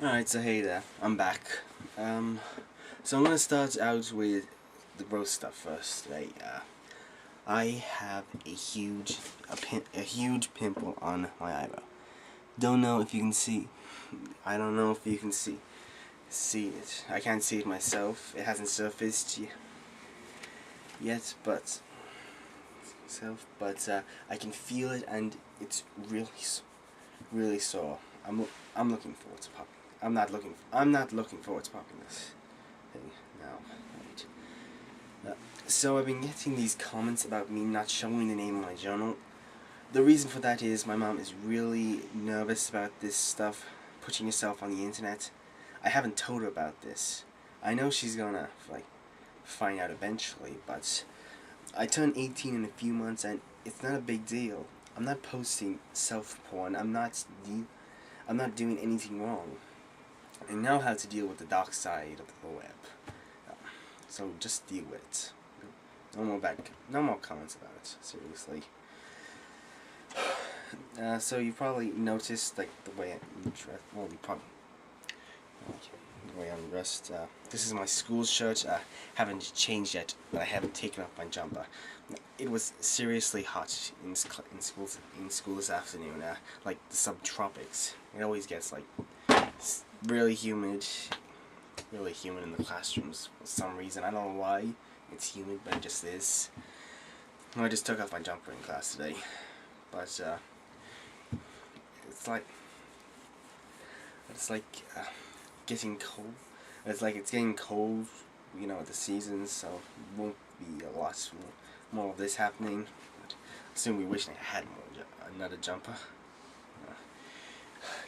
Alright, so hey there, I'm back. So I'm gonna start out with the gross stuff first today. I have a huge pimple on my eyebrow. Don't know if you can see. I don't know if you can see it. I can't see it myself. It hasn't surfaced yet, but I can feel it, and it's really sore. I'm looking forward to popping. I'm not looking forward to popping this thing now. So I've been getting these comments about me not showing the name of my journal. The reason for that is my mom is really nervous about this stuff, putting yourself on the internet. I haven't told her about this. I know she's gonna find out eventually, but I turn 18 in a few months, and it's not a big deal. I'm not posting self-porn. I'm not doing anything wrong. I know how to deal with the dark side of the web. So just deal with it. No more comments about it. Seriously. So you probably noticed the way I'm dressed. Well, the way I'm dressed. This is my school shirt. Haven't changed yet, but I haven't taken off my jumper. It was seriously hot in school this afternoon. Like the subtropics. It always gets really humid in the classrooms for some reason. I don't know why it's humid, but it just is. I just took off my jumper in class today, but it's like getting cold. It's getting cold, the seasons, so won't be a lot more of this happening. But soon we wish I had another jumper.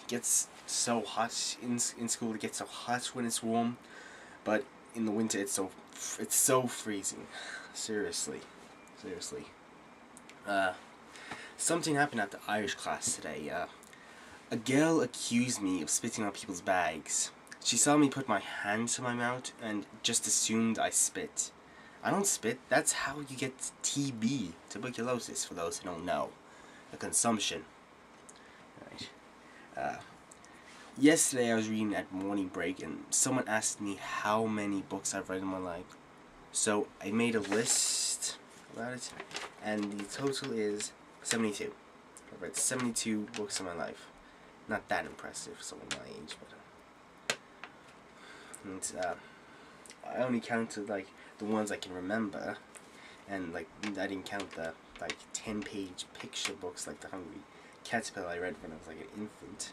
It gets so hot in school. It gets so hot when it's warm, but in the winter it's so freezing. Seriously. Something happened at the Irish class today. A girl accused me of spitting on people's bags. She saw me put my hand to my mouth and just assumed I spit. I don't spit. That's how you get TB, tuberculosis, for those who don't know. The consumption. Right. Yesterday I was reading at morning break, and someone asked me how many books I've read in my life. So I made a list about it, and the total is 72. I've read 72 books in my life. Not that impressive for someone my age, but I only counted the ones I can remember, and I didn't count the 10-page picture books like the Hungry Caterpillar I read when I was an infant.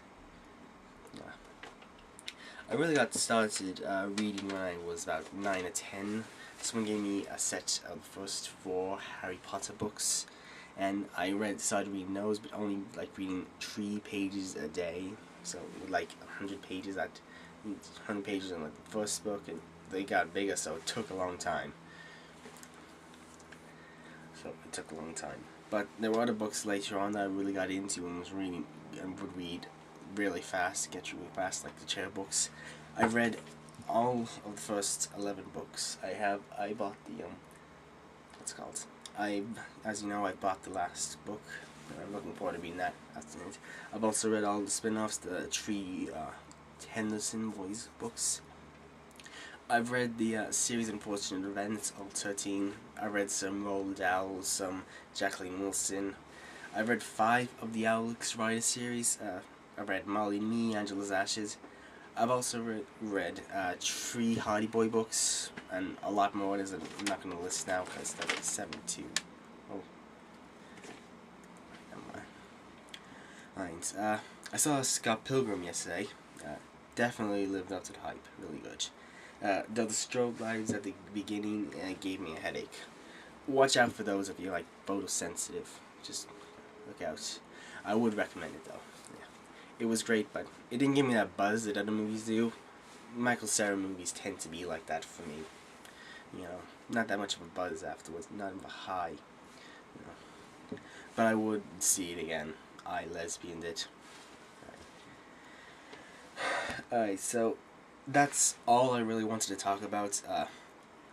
I really got started reading when I was about 9 or 10. Someone gave me a set of the first 4 Harry Potter books, and I started reading those, but only reading 3 pages a day. So 100 pages in the first book, and they got bigger, so it took a long time. But there were other books later on that I really got into and was reading and would read really fast, get through really fast, like the chair books. I've read all of the first 11 books. I bought the what's it called? As you know, I bought the last book, and I'm looking forward to reading that after it. I've also read all the spin-offs, the 3 Henderson Boys books. I've read the series Unfortunate Events, all 13. I read some Roald Dahl, some Jacqueline Wilson. I've read 5 of the Alex Rider series. I've read Molly and Me, Angela's Ashes. I've also read 3 Hardy Boy books, and a lot more. I'm not going to list now because that was 72. Oh. Alright, I saw Scoot Pilgrim yesterday. Definitely lived up to the hype. Really good. Though the strobe lights at the beginning gave me a headache. Watch out for those of you photosensitive. Just look out. I would recommend it though. Yeah. It was great, but it didn't give me that buzz that other movies do. Michael Cera movies tend to be like that for me. Not that much of a buzz afterwards, not of a high. But I would see it again. I lesbianed it. Alright, so that's all I really wanted to talk about.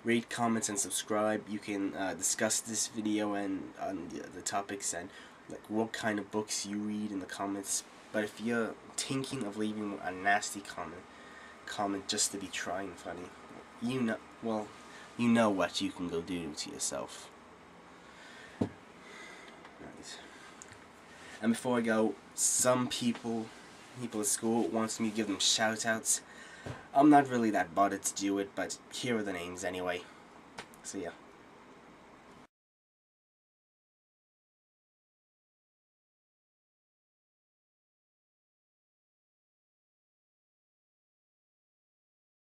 Rate, comment, and subscribe. You can discuss this video and on the topics and what kind of books you read in the comments. But if you're thinking of leaving a nasty comment just to be trying funny, you know what you can go do to yourself. Right. And before I go, some people at school wants me to give them shout outs. I'm not really that bothered to do it, but here are the names anyway. So yeah.